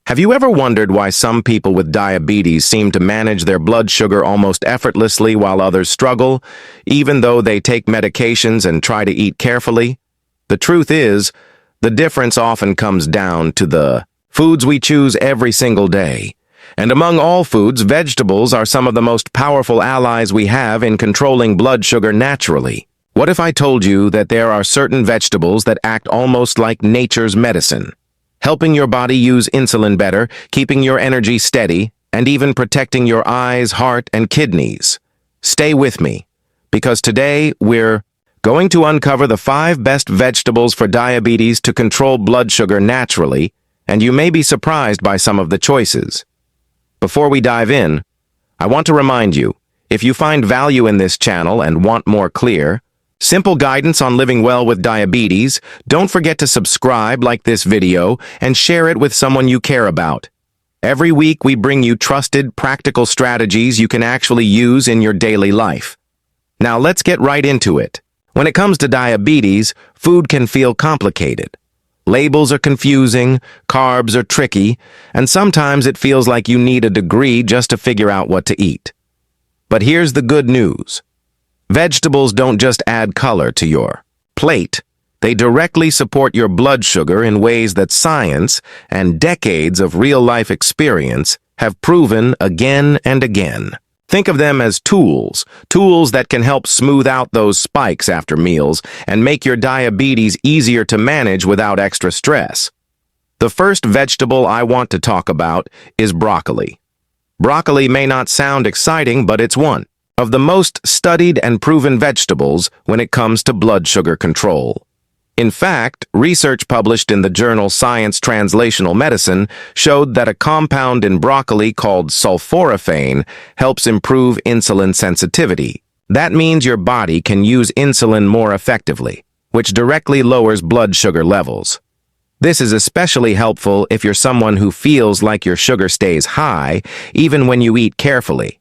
Have you ever wondered why some people with diabetes seem to manage their blood sugar almost effortlessly while others struggle, even though they take medications and try to eat carefully? The truth is, the difference often comes down to the foods we choose every single day. And among all foods, vegetables are some of the most powerful allies we have in controlling blood sugar naturally. What if I told you that there are certain vegetables that act almost like nature's medicine, helping your body use insulin better, keeping your energy steady, and even protecting your eyes, heart, and kidneys? Stay with me, because today we're going to uncover the 5 best vegetables for diabetes to control blood sugar naturally, and you may be surprised by some of the choices. Before we dive in, I want to remind you, if you find value in this channel and want more clear, simple guidance on living well with diabetes, don't forget to subscribe, like this video, and share it with someone you care about. Every week we bring you trusted, practical strategies you can actually use in your daily life. Now let's get right into it. When it comes to diabetes, food can feel complicated. Labels are confusing, carbs are tricky, and sometimes it feels like you need a degree just to figure out what to eat. But here's the good news. Vegetables don't just add color to your plate. They directly support your blood sugar in ways that science and decades of real-life experience have proven again and again. Think of them as tools that can help smooth out those spikes after meals and make your diabetes easier to manage without extra stress. The first vegetable I want to talk about is broccoli. Broccoli may not sound exciting, but it's one of the most studied and proven vegetables when it comes to blood sugar control. In fact, research published in the journal Science Translational Medicine showed that a compound in broccoli called sulforaphane helps improve insulin sensitivity. That means your body can use insulin more effectively, which directly lowers blood sugar levels. This is especially helpful if you're someone who feels like your sugar stays high, even when you eat carefully.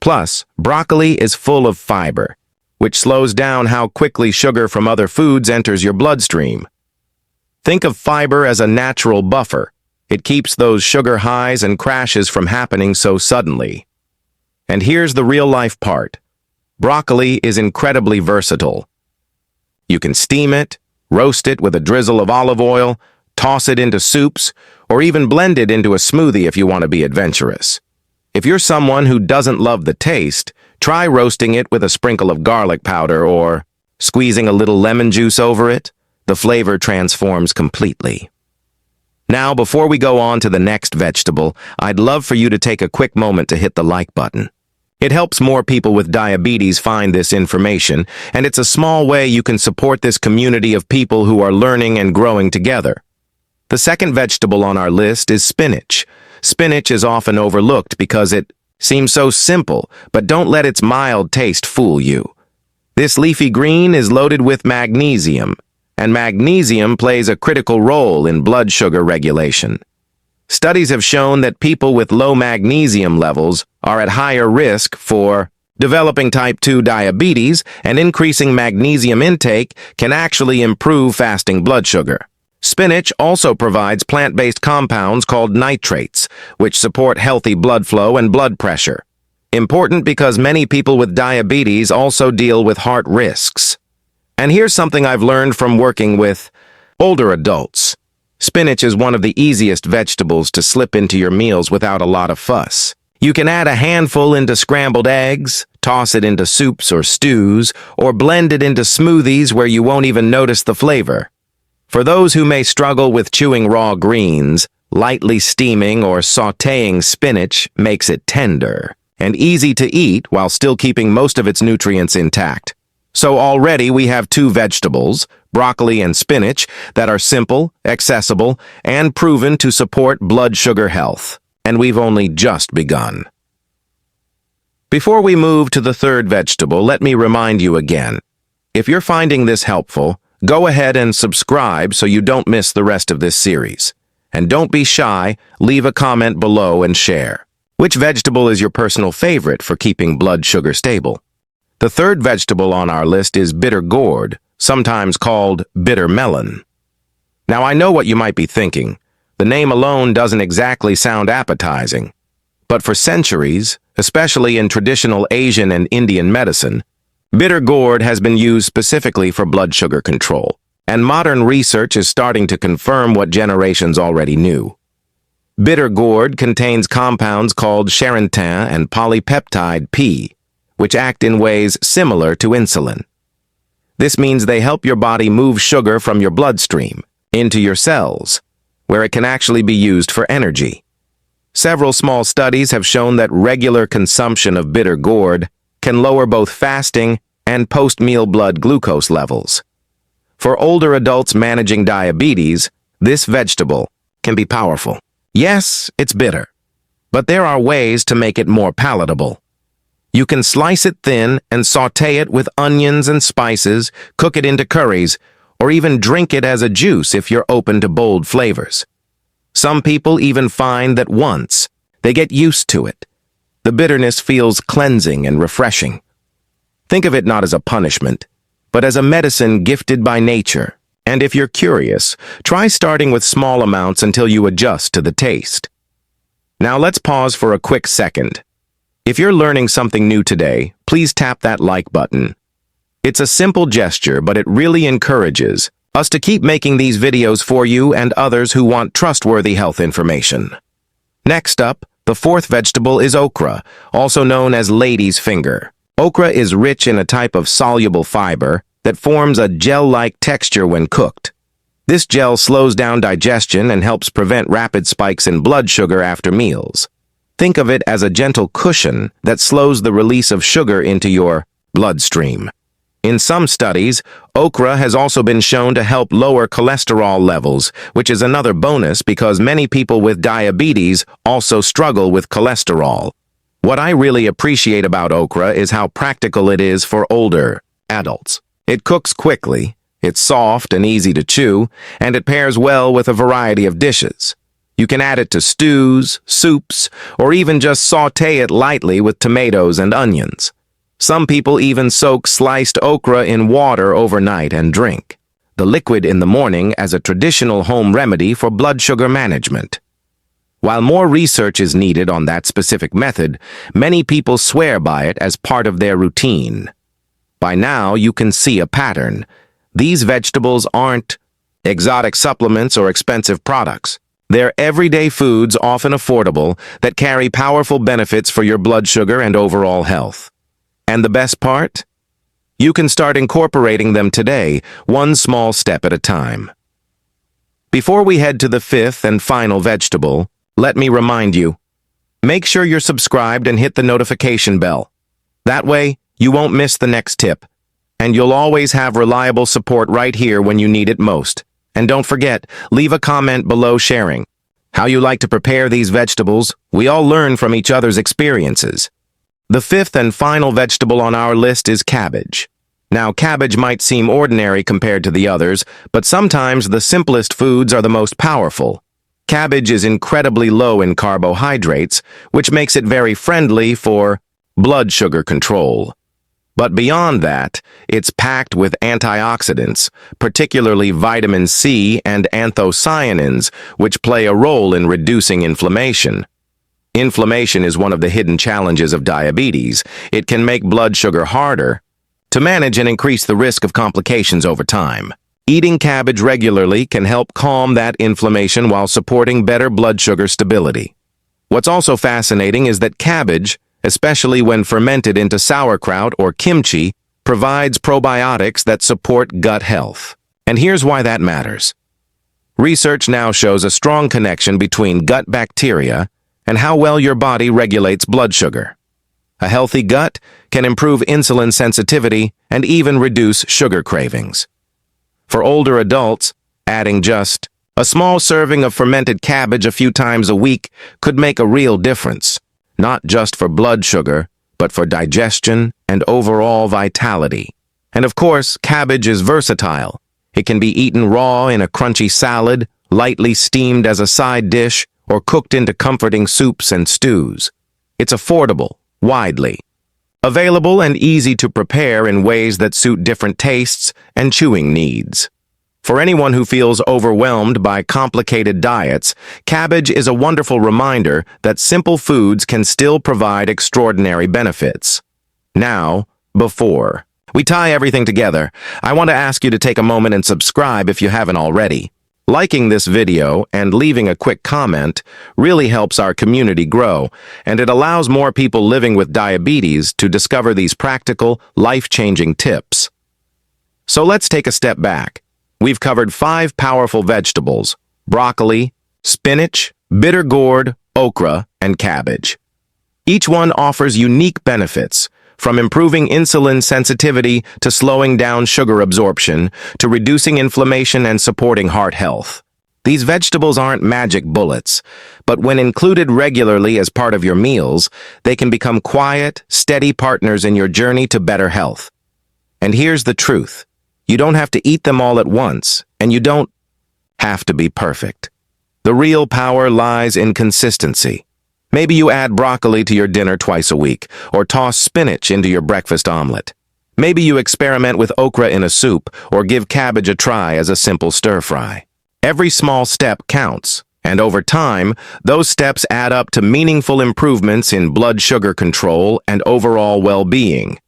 Plus, broccoli is full of fiber, which slows down how quickly sugar from other foods enters your bloodstream. Think of fiber as a natural buffer. It keeps those sugar highs and crashes from happening so suddenly. And here's the real-life part. Broccoli is incredibly versatile. You can steam it, roast it with a drizzle of olive oil, toss it into soups, or even blend it into a smoothie if you want to be adventurous. If you're someone who doesn't love the taste, try roasting it with a sprinkle of garlic powder or squeezing a little lemon juice over it. The flavor transforms completely. Now, before we go on to the next vegetable, I'd love for you to take a quick moment to hit the like button. It helps more people with diabetes find this information, and it's a small way you can support this community of people who are learning and growing together. The second vegetable on our list is spinach. Spinach is often overlooked because it seems so simple, but don't let its mild taste fool you. This leafy green is loaded with magnesium, and magnesium plays a critical role in blood sugar regulation. Studies have shown that people with low magnesium levels are at higher risk for developing type 2 diabetes, and increasing magnesium intake can actually improve fasting blood sugar. Spinach also provides plant-based compounds called nitrates, which support healthy blood flow and blood pressure. Important because many people with diabetes also deal with heart risks. And here's something I've learned from working with older adults. Spinach is one of the easiest vegetables to slip into your meals without a lot of fuss. You can add a handful into scrambled eggs, toss it into soups or stews, or blend it into smoothies where you won't even notice the flavor. For those who may struggle with chewing raw greens, lightly steaming or sautéing spinach makes it tender and easy to eat while still keeping most of its nutrients intact. So already we have 2 vegetables, broccoli and spinach, that are simple, accessible, and proven to support blood sugar health. And we've only just begun. Before we move to the third vegetable, let me remind you again. If you're finding this helpful, go ahead and subscribe so you don't miss the rest of this series. And don't be shy, leave a comment below and share. Which vegetable is your personal favorite for keeping blood sugar stable? The third vegetable on our list is bitter gourd, sometimes called bitter melon. Now I know what you might be thinking. The name alone doesn't exactly sound appetizing. But for centuries, especially in traditional Asian and Indian medicine, bitter gourd has been used specifically for blood sugar control, and modern research is starting to confirm what generations already knew. Bitter gourd contains compounds called charentin and polypeptide P, which act in ways similar to insulin. This means they help your body move sugar from your bloodstream into your cells, where it can actually be used for energy. Several small studies have shown that regular consumption of bitter gourd can lower both fasting and post-meal blood glucose levels. For older adults managing diabetes, this vegetable can be powerful. Yes, it's bitter, but there are ways to make it more palatable. You can slice it thin and sauté it with onions and spices, cook it into curries, or even drink it as a juice if you're open to bold flavors. Some people even find that once they get used to it, the bitterness feels cleansing and refreshing. Think of it not as a punishment, but as a medicine gifted by nature. And if you're curious, try starting with small amounts until you adjust to the taste. Now let's pause for a quick second. If you're learning something new today, please tap that like button. It's a simple gesture, but it really encourages us to keep making these videos for you and others who want trustworthy health information. Next up, the fourth vegetable is okra, also known as lady's finger. Okra is rich in a type of soluble fiber that forms a gel-like texture when cooked. This gel slows down digestion and helps prevent rapid spikes in blood sugar after meals. Think of it as a gentle cushion that slows the release of sugar into your bloodstream. In some studies, okra has also been shown to help lower cholesterol levels, which is another bonus because many people with diabetes also struggle with cholesterol. What I really appreciate about okra is how practical it is for older adults. It cooks quickly, it's soft and easy to chew, and it pairs well with a variety of dishes. You can add it to stews, soups, or even just sauté it lightly with tomatoes and onions. Some people even soak sliced okra in water overnight and drink the liquid in the morning as a traditional home remedy for blood sugar management. While more research is needed on that specific method, many people swear by it as part of their routine. By now, you can see a pattern. These vegetables aren't exotic supplements or expensive products. They're everyday foods, often affordable, that carry powerful benefits for your blood sugar and overall health. And the best part? You can start incorporating them today, one small step at a time. Before we head to the fifth and final vegetable, let me remind you, make sure you're subscribed and hit the notification bell. That way, you won't miss the next tip, and you'll always have reliable support right here when you need it most. And don't forget, leave a comment below sharing how you like to prepare these vegetables. We all learn from each other's experiences. The fifth and final vegetable on our list is cabbage. Now, cabbage might seem ordinary compared to the others, but sometimes the simplest foods are the most powerful. Cabbage is incredibly low in carbohydrates, which makes it very friendly for blood sugar control. But beyond that, it's packed with antioxidants, particularly vitamin C and anthocyanins, which play a role in reducing inflammation. Inflammation is one of the hidden challenges of diabetes. It can make blood sugar harder to manage and increase the risk of complications over time. Eating cabbage regularly can help calm that inflammation while supporting better blood sugar stability. What's also fascinating is that cabbage, especially when fermented into sauerkraut or kimchi, provides probiotics that support gut health. And here's why that matters. Research now shows a strong connection between gut bacteria and how well your body regulates blood sugar. A healthy gut can improve insulin sensitivity and even reduce sugar cravings. For older adults, adding just a small serving of fermented cabbage a few times a week could make a real difference. Not just for blood sugar, but for digestion and overall vitality. And of course, cabbage is versatile. It can be eaten raw in a crunchy salad, lightly steamed as a side dish, or cooked into comforting soups and stews. It's affordable, widely available, and easy to prepare in ways that suit different tastes and chewing needs. For anyone who feels overwhelmed by complicated diets, cabbage is a wonderful reminder that simple foods can still provide extraordinary benefits. Now, before we tie everything together, I want to ask you to take a moment and subscribe if you haven't already. Liking this video and leaving a quick comment really helps our community grow, and it allows more people living with diabetes to discover these practical, life-changing tips. So let's take a step back. We've covered 5 powerful vegetables: broccoli, spinach, bitter gourd, okra, and cabbage. Each one offers unique benefits, from improving insulin sensitivity to slowing down sugar absorption to reducing inflammation and supporting heart health. These vegetables aren't magic bullets, but when included regularly as part of your meals, they can become quiet, steady partners in your journey to better health. And here's the truth. You don't have to eat them all at once, and you don't have to be perfect. The real power lies in consistency. Maybe you add broccoli to your dinner twice a week, or toss spinach into your breakfast omelet. Maybe you experiment with okra in a soup, or give cabbage a try as a simple stir-fry. Every small step counts, and over time, those steps add up to meaningful improvements in blood sugar control and overall well-being.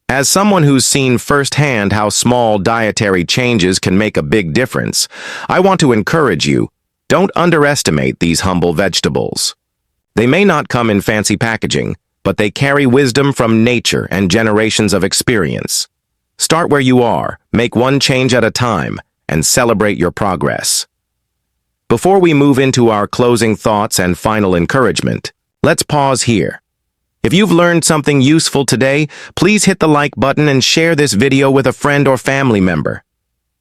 As someone who's seen firsthand how small dietary changes can make a big difference, I want to encourage you, don't underestimate these humble vegetables. They may not come in fancy packaging, but they carry wisdom from nature and generations of experience. Start where you are, make one change at a time, and celebrate your progress. Before we move into our closing thoughts and final encouragement, let's pause here. If you've learned something useful today, please hit the like button and share this video with a friend or family member.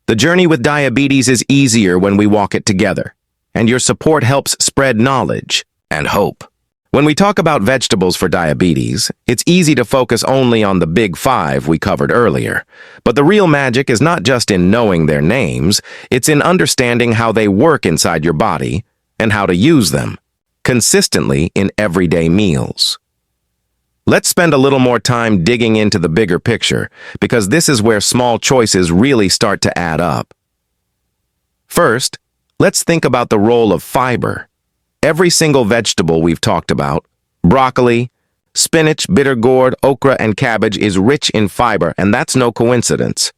The journey with diabetes is easier when we walk it together, and your support helps spread knowledge and hope. When we talk about vegetables for diabetes, it's easy to focus only on the big 5 we covered earlier. But the real magic is not just in knowing their names, it's in understanding how they work inside your body and how to use them consistently in everyday meals. Let's spend a little more time digging into the bigger picture, because this is where small choices really start to add up. First, let's think about the role of fiber. Every single vegetable we've talked about, broccoli, spinach, bitter gourd, okra, and cabbage, is rich in fiber, and that's no coincidence.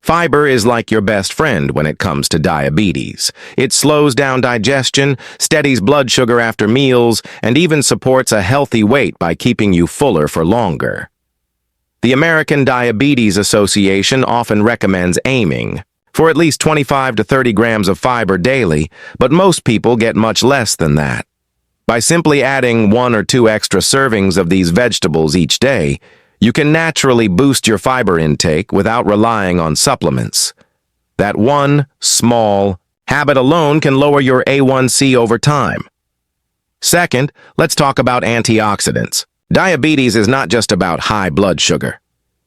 Fiber is like your best friend when it comes to diabetes. It slows down digestion, steadies blood sugar after meals, and even supports a healthy weight by keeping you fuller for longer. The American Diabetes Association often recommends aiming for at least 25 to 30 grams of fiber daily, but most people get much less than that. By simply adding 1 or 2 extra servings of these vegetables each day, you can naturally boost your fiber intake without relying on supplements. That one small habit alone can lower your A1C over time. Second, let's talk about antioxidants. Diabetes is not just about high blood sugar.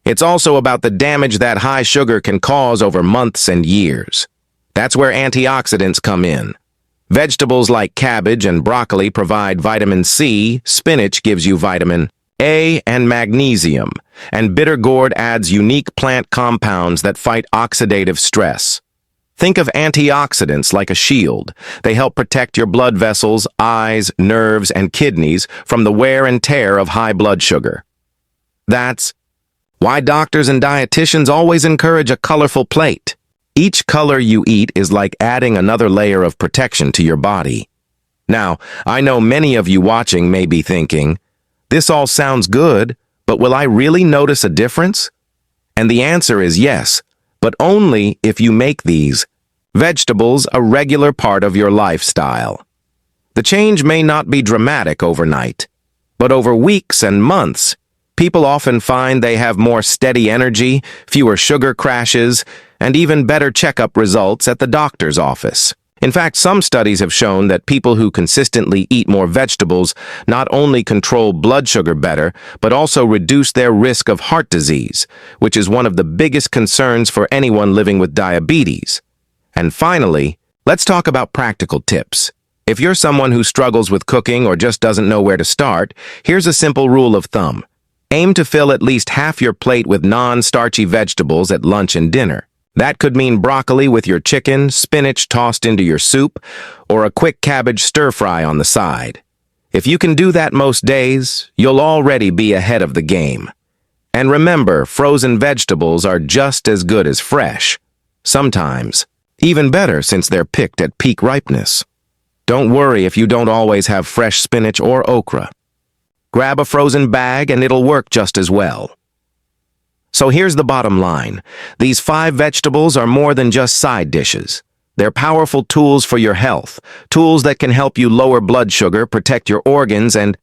It's also about the damage that high sugar can cause over months and years. That's where antioxidants come in. Vegetables like cabbage and broccoli provide vitamin C, spinach gives you vitamin A and magnesium, and bitter gourd adds unique plant compounds that fight oxidative stress. Think of antioxidants like a shield. They help protect your blood vessels, eyes, nerves, and kidneys from the wear and tear of high blood sugar. That's why doctors and dietitians always encourage a colorful plate. Each color you eat is like adding another layer of protection to your body. Now, I know many of you watching may be thinking, this all sounds good, but will I really notice a difference? And the answer is yes, but only if you make these vegetables a regular part of your lifestyle. The change may not be dramatic overnight, but over weeks and months, people often find they have more steady energy, fewer sugar crashes, and even better checkup results at the doctor's office. In fact, some studies have shown that people who consistently eat more vegetables not only control blood sugar better, but also reduce their risk of heart disease, which is one of the biggest concerns for anyone living with diabetes. And finally, let's talk about practical tips. If you're someone who struggles with cooking or just doesn't know where to start, here's a simple rule of thumb. Aim to fill at least half your plate with non-starchy vegetables at lunch and dinner. That could mean broccoli with your chicken, spinach tossed into your soup, or a quick cabbage stir-fry on the side. If you can do that most days, you'll already be ahead of the game. And remember, frozen vegetables are just as good as fresh. Sometimes, even better since they're picked at peak ripeness. Don't worry if you don't always have fresh spinach or okra. Grab a frozen bag and it'll work just as well. So here's the bottom line. These 5 vegetables are more than just side dishes. They're powerful tools for your health, tools that can help you lower blood sugar, protect your organs, and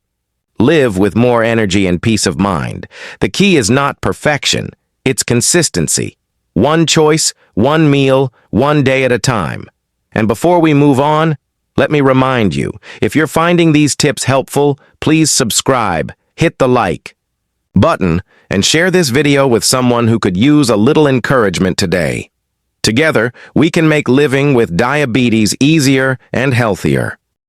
live with more energy and peace of mind. The key is not perfection, it's consistency. One choice, one meal, one day at a time. And before we move on, let me remind you, if you're finding these tips helpful, please subscribe, hit the like button, and share this video with someone who could use a little encouragement today. Together, we can make living with diabetes easier and healthier.